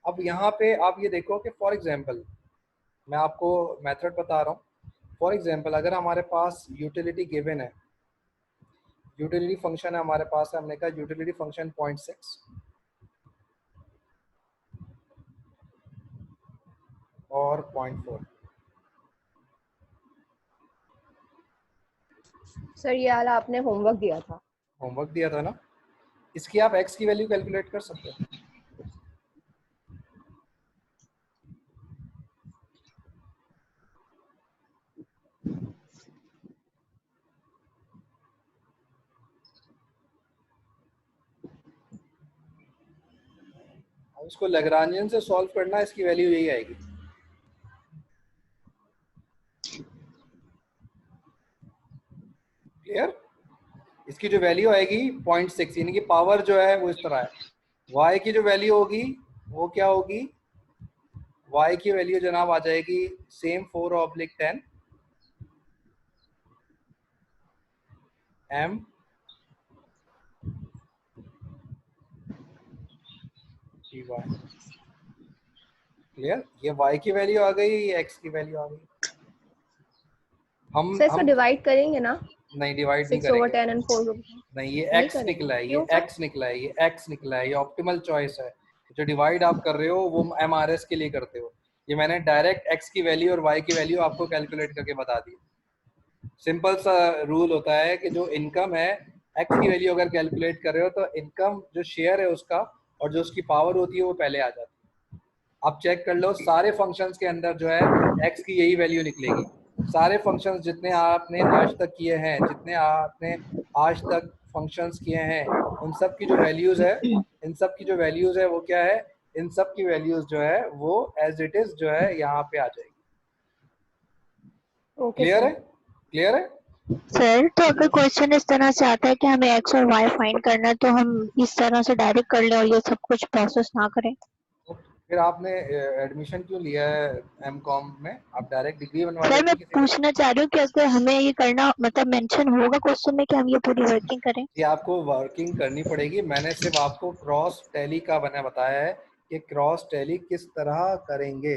अब यहाँ पे आप ये देखो कि फॉर एग्जांपल मैं आपको मेथड बता रहा हूँ। फॉर एग्जांपल अगर हमारे पास यूटिलिटी गिवन है, यूटिलिटी फंक्शन है हमारे पास है, हमने कहा यूटिलिटी फंक्शन 0.6 और 0.4। सर ये वाला आपने होमवर्क दिया था। होमवर्क दिया था ना, इसकी आप x की वैल्यू कैलकुलेट कर सकते हो। अब इसको लैग्रांजियन से सॉल्व करना, इसकी वैल्यू यही आएगी। क्लियर? इसकी जो वैल्यू आएगी 0.6, यानी कि पावर जो है वो इस तरह है। y की जो वैल्यू होगी वो क्या होगी, y की वैल्यू जनाब आ जाएगी सेम 4/10 m dy। क्लियर? ये y की वैल्यू आ गई, ये x की वैल्यू आ गई। सर इसको हम डिवाइड करेंगे ना? नहीं, डिवाइड नहीं 6/10 करेंगे। एंड 4 नहीं, ये नहीं x करेंगे? निकला है, ये क्यों सर? x निकला है, ये x निकला है, ये ऑप्टिमल चॉइस है। जो डिवाइड आप कर रहे हो वो MRS के लिए करते हो। ये मैंने डायरेक्ट x की वैल्यू और y की वैल्यू आपको कैलकुलेट करके बता दी। सिंपल सा रूल होता है कि जो इनकम है, x की वैल्यू अगर कैलकुलेट कर रहे हो तो इनकम जो शेयर है उसका और जो उसकी पावर होती है वो पहले आ जाती है। आप चेक कर लो, सारे फंक्शंस के अंदर जो है x की यही वैल्यू निकलेगी। सारे फंक्शंस जितने आपने आज तक किए हैं, जितने आपने आज तक फंक्शंस किए हैं, उन सब की जो वैल्यूज है, इन सब की जो वैल्यूज है वो क्या है, इन सब की वैल्यूज जो है वो एज इट इज जो है यहाँ पे आ जाएगी। Okay clear sir. है? क्लियर है? सर तो अगर क्वेश्चन इस तरह से आता है कि हमें x और y फाइंड करना है, तो हम इस तरह से डायरेक्ट कर लें और ये सब कुछ प्रोसेस ना करें? फिर आपने एडमिशन क्यों लिया है M.Com में? आप डायरेक्ट डिग्री बनवा सर मैं लेते किसी से। पूछना चाह रही हूँ कि अगर हमें ये करना, मतलब मेंशन होगा क्वेश्चन में कि हम ये पूरी वर्किंग करें? ये आपको वर्किंग करनी पड़ेगी। मैंने सिर्फ आपको क्रॉस टैली का मैंने बताया है कि क्रॉस टैली किस तरह करेंगे,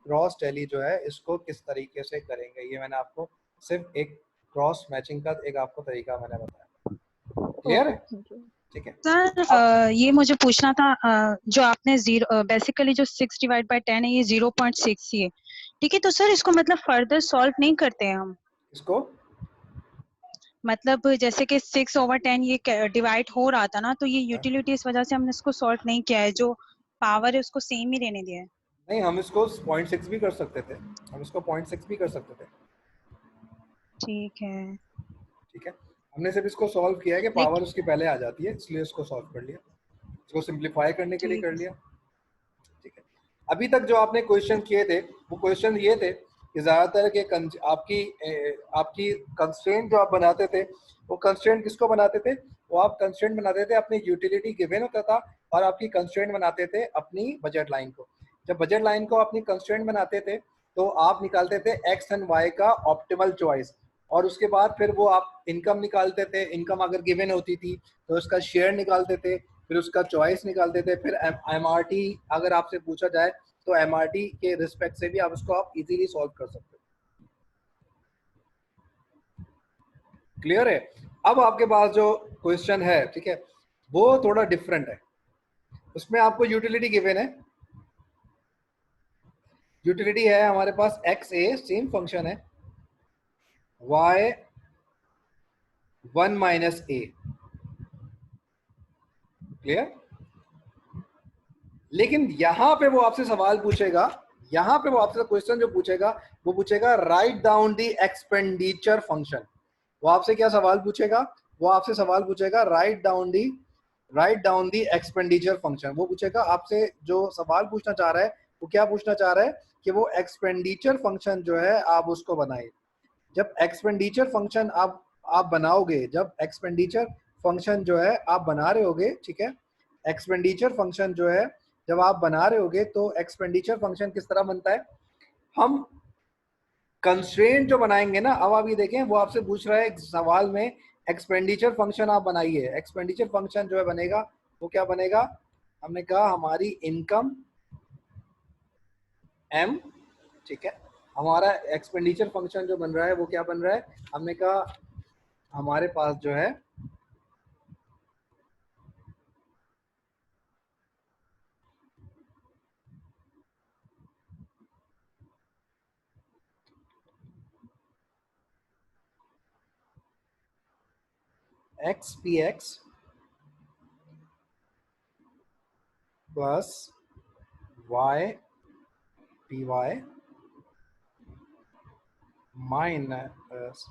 क्रॉस टैली जो है इसको किस तरीके से करेंगे, ये मैंने आपको सिर्फ एक क्रॉस मैचिंग का एक आपको तरीका मैंने बताया। क्लियर ओके, है? Thank you. ठीक है। सर अब ये मुझे पूछना था, जो आपने जीरो बेसिकली जो 6/10 है ये 0.6 ही है, ठीक है? तो सर इसको मतलब फर्दर सॉल्व नहीं करते हैं हम? इसको मतलब जैसे कि 6/10 ये डिवाइड हो रहा था ना, तो ये यूटिलिटी इस वजह से हमने इसको सॉल्व नहीं किया है, जो पावर है उसको सेम ही रहने दिया है। नहीं, हम इसको 0.6 भी कर सकते थे, हम इसको 0.6 भी कर सकते थे। ठीक है। ठीक है, हमने सिर्फ इसको सॉल्व किया है कि पावर लेकिन उसकी पहले आ जाती है, इसलिए इसको सॉल्व कर लिया, इसको सिंप्लीफाई करने के लिए ठीक कर है लिया। सर। ठीक है, अभी तक जो आपने क्वेश्चन किए थे वो क्वेश्चन ये थे कि ज़्यादातर के आपकी कंस्ट्रेंट जो आप बनाते थे, वो कंस्ट्रेंट किसको बनाते थे? वो आप कंस्ट्रेंट बनाते थे अपनी यूटिलिटी गिवन होता था, और आपकी कंस्ट्रेंट बनाते थे अपनी बजट लाइन को। जब बजट लाइन को अपनी कंस्ट्रेंट बनाते थे तो आप निकालते थे एक्स एंड वाई का ऑप्टिमल चॉइस, और उसके बाद फिर वो आप इनकम निकालते थे। इनकम अगर गिवन होती थी तो उसका शेयर निकालते थे, फिर उसका चॉइस निकालते थे, फिर MRT अगर आपसे पूछा जाए तो MRT के रिस्पेक्ट से भी आप उसको आप इजीली सॉल्व कर सकते हो। क्लियर है? अब आपके पास जो क्वेश्चन है, ठीक है, वो थोड़ा डिफरेंट है। उसमें आपको यूटिलिटी गिवन है, यूटिलिटी है हमारे पास XA, सेम फंक्शन है, Y 1 माइनस A। क्लियर? लेकिन यहां पे वो आपसे सवाल पूछेगा, यहां पे वो आपसे क्वेश्चन जो पूछेगा वो पूछेगा write down the expenditure function. वो आपसे क्या सवाल पूछेगा? वो आपसे सवाल पूछेगा write down the expenditure function. वो पूछेगा आपसे, जो सवाल पूछना चाह रहा है वो क्या पूछना चाह रहा है कि वो एक्सपेंडिचर फंक्शन जो है आप उसको बनाए। जब एक्सपेंडिचर फंक्शन आप बनाओगे, जब एक्सपेंडिचर फंक्शन जो है आप बना रहे होगे, ठीक है, एक्सपेंडिचर फंक्शन जो है जब आप बना रहे होगे तो एक्सपेंडिचर फंक्शन किस तरह बनता है? हम कंस्ट्रेंट जो बनाएंगे ना, अब आप ये देखें वो आपसे पूछ रहा है एक सवाल में एक्सपेंडिचर फंक्शन आप बनाइए। एक्सपेंडिचर फंक्शन जो है बनेगा वो क्या बनेगा? हमने कहा हमारी इनकम m, ठीक है। हमारा एक्सपेंडिचर फंक्शन जो बन रहा है वो क्या बन रहा है, हमने कहा हमारे पास जो है x p x plus y p y minus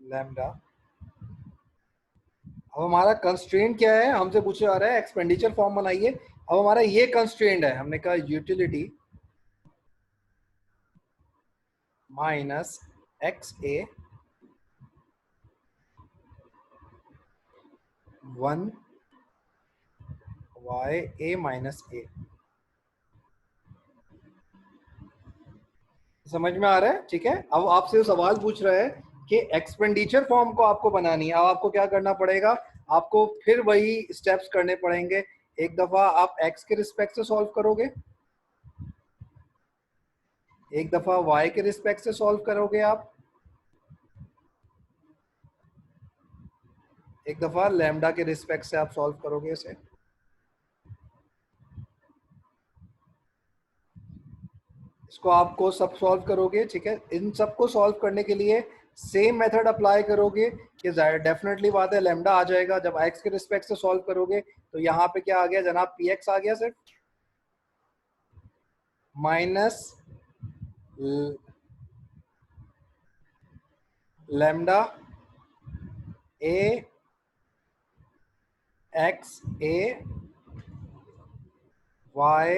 lambda. अब हमारा कंस्ट्रेंट क्या है, हमसे पूछा जा रहा है एक्सपेंडिचर फॉर्म बनाइए। अब हमारा ये कंस्ट्रेंट है, हमने कहा utility minus x a 1 Y A minus ए। समझ में आ रहा है, ठीक है। अब आपसे सवाल पूछ रहा है कि एक्सपेंडिचर फॉर्म को आपको बनानी है। अब आपको क्या करना पड़ेगा, आपको फिर वही स्टेप्स करने पड़ेंगे। एक दफा आप एक्स के रिस्पेक्ट से सॉल्व करोगे, एक दफा वाई के रिस्पेक्ट से सॉल्व करोगे, आप एक दफा लैम्डा के रिस्पेक्ट से आप सॉल्व करोगे इसे। इसको आपको सब सॉल्व करोगे, ठीक है। इन सबको सॉल्व करने के लिए सेम मेथड अप्लाई करोगे कि डेफिनेटली बात है लैम्डा आ जाएगा। जब एक्स के रिस्पेक्ट से सॉल्व करोगे तो यहाँ पे क्या आ गया जनाब, पी एक्स आ गया सिर्फ minus lambda a x a y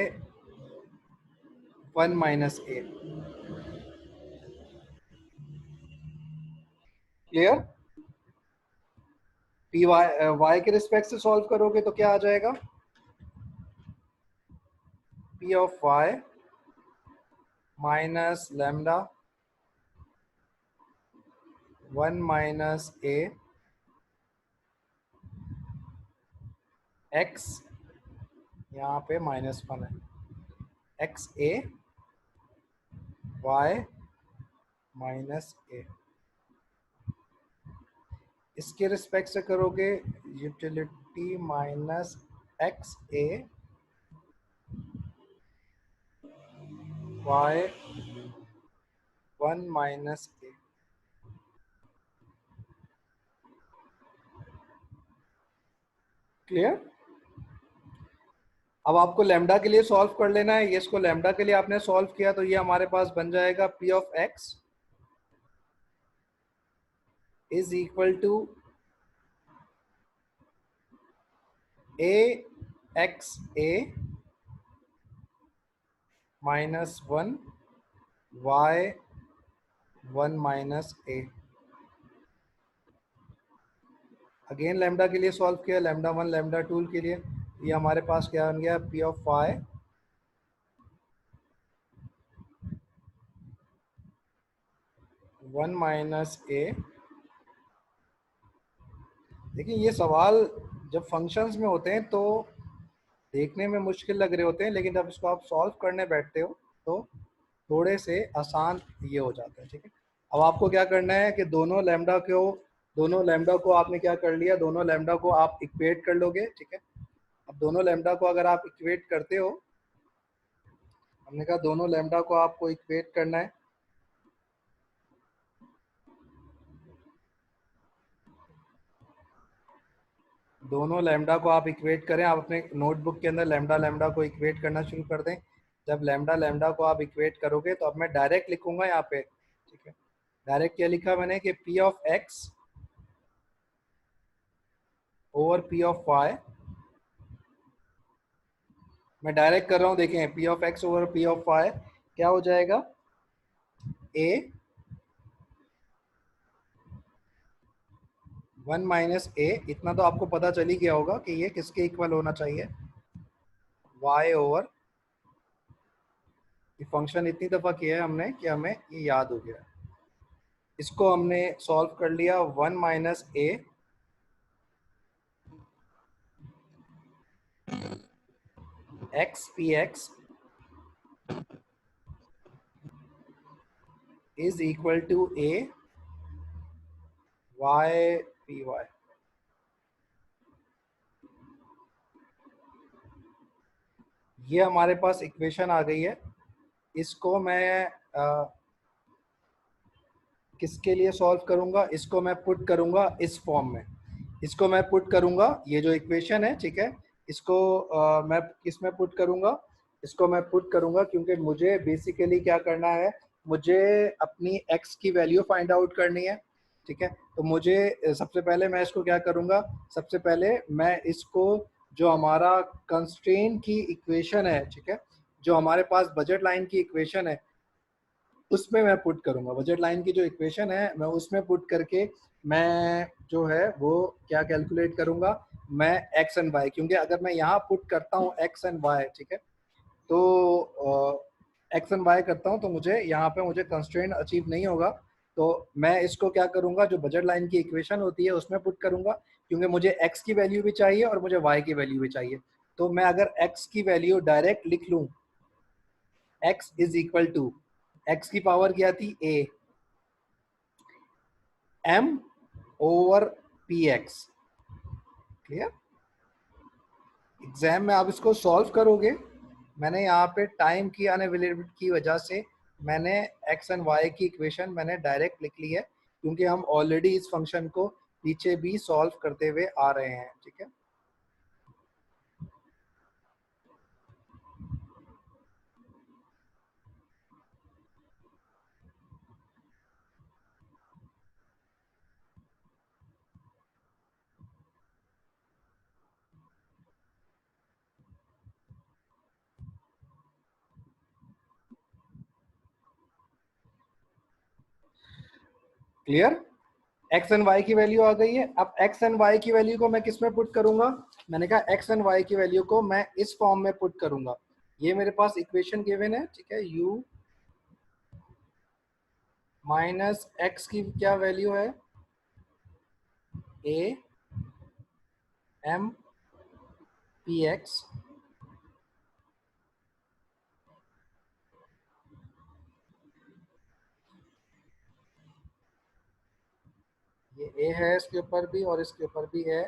1 minus a. Clear. P y y के रिस्पेक्ट से सॉल्व करोगे तो क्या आ जाएगा, p of y minus lambda 1 minus a x, यहाँ पे -1 है, x a y minus a. इसके रिस्पेक्ट से करोगे utility minus x a y 1 minus a. Clear. अब आपको लैम्डा के लिए सॉल्व कर लेना है। ये इसको लैम्डा के लिए आपने सॉल्व किया तो ये हमारे पास बन जाएगा p of x is equal to a x a -1 y 1 minus a. Again lambda के लिए सॉल्व किया, लैम्डा 1 लैम्डा 2 के लिए। ये हमारे पास क्या बन गया, P of Y one minus A. देखिए ये सवाल जब फंक्शंस में होते हैं तो देखने में मुश्किल लग रहे होते हैं, लेकिन जब इसको आप सॉल्व करने बैठते हो तो थोड़े से आसान ये हो जाता है, ठीक है। अब आपको क्या करना है कि दोनों लैम्डा को आपने क्या कर लिया, दोनों लैम्डा को आप इक्वेट कर लोगे, ठीक है। अब दोनों लैम्डा को अगर आप इक्वेट करते हो, हमने कहा दोनों लैम्डा को आपको इक्वेट करना है। दोनों लैम्डा को आप इक्वेट करें, आप अपने नोटबुक के अंदर लैम्डा लैम्डा को इक्वेट करना शुरू कर दें। जब लैम्डा लैम्डा को आप इक्वेट करोगे तो अब मैं डायरेक्ट लिखूंगा यहाँ पे, ठीक है। डायरेक्ट क्या लिखा मैंने कि p of x over p of y. मैं डायरेक्ट कर रहा हूँ, देखें p of x over p of y क्या हो जाएगा, ए 1 माइनस ए। इतना तो आपको पता चल ही गया होगा कि ये किसके इक्वल होना चाहिए, y ओवर। ये फंक्शन इतनी दफा किया है हमने कि हमें ये याद हो गया। इसको हमने सॉल्व कर लिया 1 minus a x p x is equal to a y p y. ये हमारे पास इक्वेशन आ गई है। इसको मैं किसके लिए सॉल्व करूंगा? इसको मैं पुट करूंगा इस फॉर्म में। इसको मैं पुट करूंगा, ये जो इक्वेशन है, ठीक है, इसको मैं किस में पुट करूंगा? इसको मैं पुट करूंगा क्योंकि मुझे बेसिकली क्या करना है, मुझे अपनी x की वैल्यू फाइंड आउट करनी है, ठीक है। तो मुझे सबसे पहले मैं इसको क्या करूंगा, सबसे पहले मैं इसको जो हमारा कंस्ट्रेंट की इक्वेशन है, ठीक है, जो हमारे पास बजट लाइन की इक्वेशन है, उसमें मैं पुट करूंगा। बजट लाइन की जो इक्वेशन है मैं उसमें पुट करके मैं जो है वो क्या कैलकुलेट करूंगा, मैं एक्स एंड वाई, क्योंकि अगर मैं यहाँ पुट करता हूँ एक्स एंड वाई, ठीक है, तो एक्स एंड वाई करता हूँ तो मुझे यहाँ पे मुझे कंस्ट्रेंट अचीव नहीं होगा। तो मैं इसको क्या करूंगा, जो बजट लाइन की इक्वेशन होती है उसमें पुट करूंगा, क्योंकि मुझे एक्स की वैल्यू भी चाहिए और मुझे वाई की वैल्यू भी चाहिए। तो मैं अगर एक्स की वैल्यू डायरेक्ट लिख लूँ, x is equal to, x की पावर क्या थी, a m over p x. Clear? Exam में आप इसको सॉल्व करोगे, मैंने यहाँ पे टाइम की अनअवेलेबिलिटी की वजह से मैंने एक्स एंड वाई की इक्वेशन मैंने डायरेक्ट लिख ली है, क्योंकि हम ऑलरेडी इस फंक्शन को पीछे भी सॉल्व करते हुए आ रहे हैं, ठीक है। क्लियर? एक्स एंड वाई की वैल्यू आ गई है। अब एक्स एंड वाई की वैल्यू को मैं किस में पुट करूंगा? मैंने कहा एक्स एंड वाई की वैल्यू को मैं इस फॉर्म में पुट करूंगा। ये मेरे पास इक्वेशन गिवन है, ठीक है। u माइनस एक्स की क्या वैल्यू है, a m p x ये a है, इसके ऊपर भी और इसके ऊपर भी है।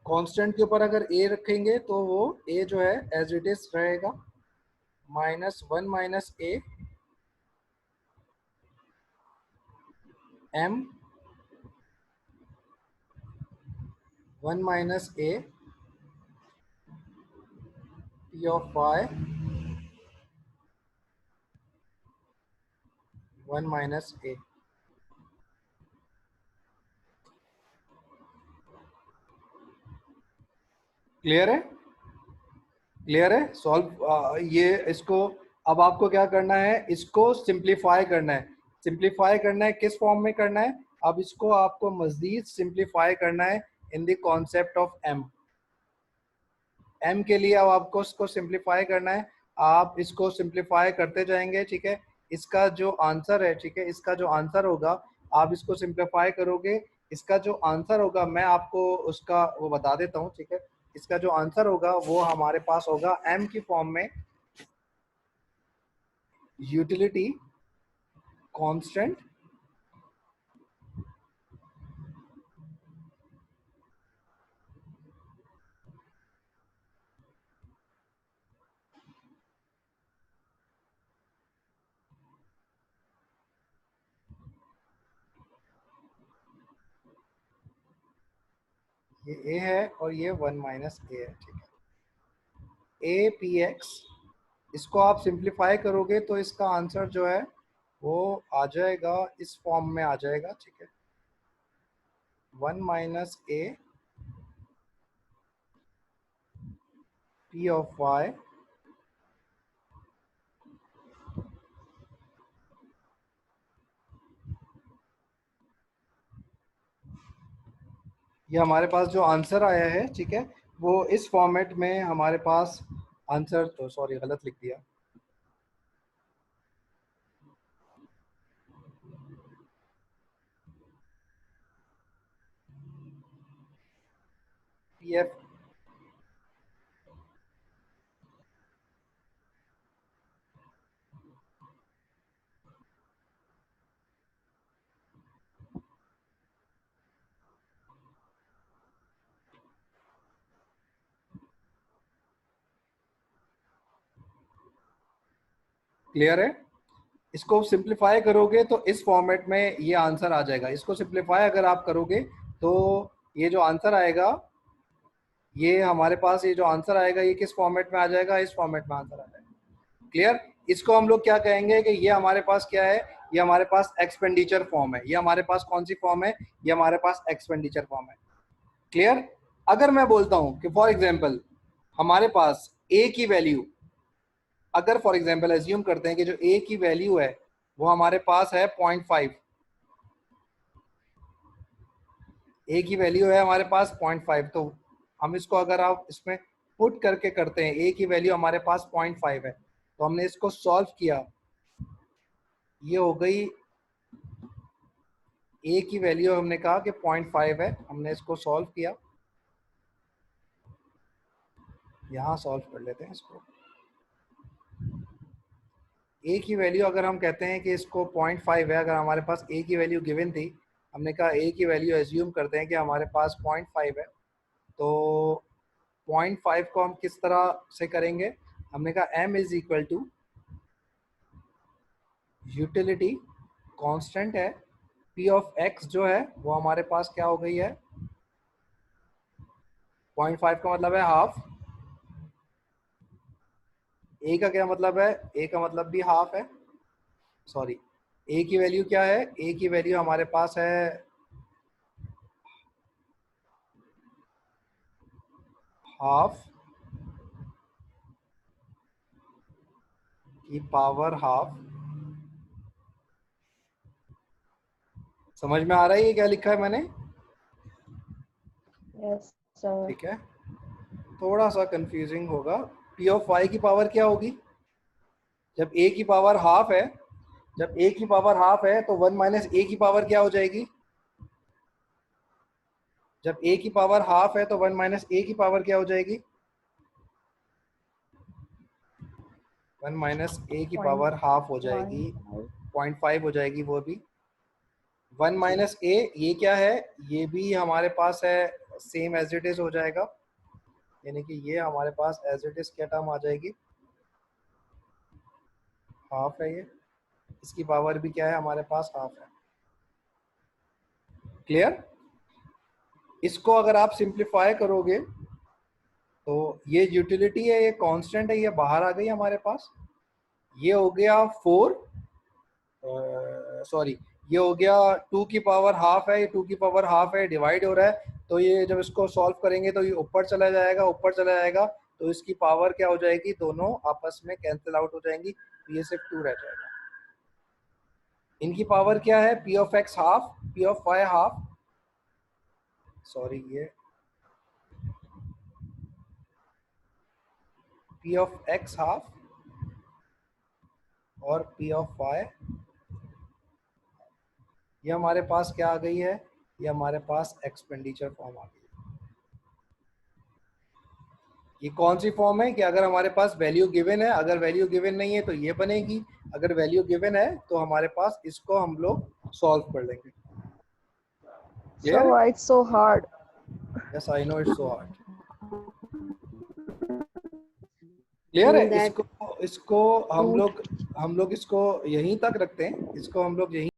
कांस्टेंट के ऊपर अगर a रखेंगे तो वो a जो है एज इट इज रहेगा, minus 1 minus a m 1 minus a p of y 1 minus a। Clear है? क्लियर है? सॉल्व ये इसको अब आपको क्या करना है, इसको सिंप्लीफाई करना है। सिंप्लीफाई करना है किस फॉर्म में करना है? अब इसको आपको मजीद सिंप्लीफाई करना है in the concept of m। m के लिए अब आपको इसको सिंप्लीफाई करना है। आप इसको सिंप्लीफाई करते जाएंगे, ठीक है। इसका जो आंसर है, ठीक है, इसका जो आंसर होगा, आप इसको सिंप्लीफाई करोगे, इसका जो आंसर होगा मैं आपको उसका वो बता देता हूँ, ठीक है। इसका जो आंसर होगा वो हमारे पास होगा m की फॉर्म में यूटिलिटी कांस्टेंट ये a है और ये 1 माइनस a है, ठीक है। a p x, इसको आप सिंप्लीफाई करोगे तो इसका आंसर जो है वो आ जाएगा, इस फॉर्म में आ जाएगा, ठीक है। 1 minus a p of y ये हमारे पास जो आंसर आया है, ठीक है, वो इस फॉर्मेट में हमारे पास आंसर, तो सॉरी गलत लिख दिया, PF क्लियर है? इसको सिंप्लीफाई करोगे तो इस फॉर्मेट में ये आंसर आ जाएगा। इसको सिंप्लीफाई अगर आप करोगे तो ये जो आंसर आएगा, ये हमारे पास ये जो आंसर आएगा ये किस फॉर्मेट में आ जाएगा? इस फॉर्मेट में आंसर आ जाएगा। क्लियर? इसको हम लोग क्या कहेंगे कि ये हमारे पास क्या है? ये हमारे पास एक्सपेंडिचर फॉर्म है। ये हमारे पास कौन सी फॉर्म है? ये हमारे पास एक्सपेंडिचर फॉर्म है। क्लियर? अगर मैं बोलता हूं कि फॉर एग्जांपल हमारे पास ए की वैल्यू, अगर फॉर एग्जांपल एज्यूम करते हैं कि जो ए की वैल्यू है वो हमारे पास है 0.5, ए की वैल्यू है हमारे पास 0.5, तो हम इसको अगर आप इसमें पुट करके करते हैं, ए की वैल्यू हमारे पास 0.5 है, तो हमने इसको सॉल्व किया, ये हो गई ए की वैल्यू, हमने कहा कि 0.5 है, हमने इसको सॉल्व किया, यहाँ सॉल्व कर लेते हैं इसको। ए की वैल्यू अगर हम कहते हैं कि इसको 0.5 है, अगर हमारे पास ए की वैल्यू गिवन थी, हमने कहा ए की वैल्यू एज्यूम करते हैं कि हमारे पास 0.5 है, तो 0.5 को हम किस तरह से करेंगे? हमने कहा m is equal to utility constant है, p ऑफ x जो है वो हमारे पास क्या हो गई है? 0.5 का मतलब है हाफ, ए का क्या मतलब है? ए का मतलब भी हाफ है, सॉरी, ए की वैल्यू क्या है? ए की वैल्यू हमारे पास है हाफ की पावर हाफ। समझ में आ रहा है ये क्या लिखा है मैंने? Yes sir. ठीक है, थोड़ा सा कंफ्यूजिंग होगा। p ऑफ y की पावर क्या होगी? जब a की पावर हाफ है, जब a की पावर हाफ है तो 1 माइनस a की पावर क्या हो जाएगी? जब a की पावर हाफ है तो 1 माइनस a की पावर क्या हो जाएगी? 1 माइनस a की पावर हाफ हो जाएगी, 0.5 हो जाएगी वो भी। 1 माइनस a ये क्या है? ये भी हमारे पास है सेम एज इट इज हो जाएगा, यानी कि ये हमारे पास एज इट इज क्या टर्म आ जाएगी? हाफ है ये, इसकी पावर भी क्या है? हमारे पास हाफ है। क्लियर? इसको अगर आप सिंप्लीफाई करोगे तो ये यूटिलिटी है, ये कांस्टेंट है, ये बाहर आ गई हमारे पास, ये हो गया 4, सॉरी ये हो गया 2 की पावर हाफ है, ये 2 की पावर हाफ है, डिवाइड हो रहा है, तो ये जब इसको सॉल्व करेंगे तो ये ऊपर चला जाएगा, ऊपर चला जाएगा, तो इसकी पावर क्या हो जाएगी? दोनों आपस में कैंसिल आउट हो जाएंगी, तो ये सिर्फ 2 रह जाएगा। इनकी पावर क्या है? p of x half, p of y half, sorry ये p ऑफ x हाफ और p ऑफ y, ये हमारे पास क्या आ गई है? ये हमारे पास एक्सपेंडिचर फॉर्म आ गई है। ये कौन सी फॉर्म है कि अगर हमारे पास वैल्यू गिवन है, अगर वैल्यू गिवन नहीं है तो ये बनेगी, अगर वैल्यू गिवन है तो हमारे पास इसको हम लोग सॉल्व कर लेंगे। So why it's so hard? Yes, I know it's so hard. Clear है? इसको हम लोग इसको यहीं तक रखते हैं, इसको हम लोग यहीं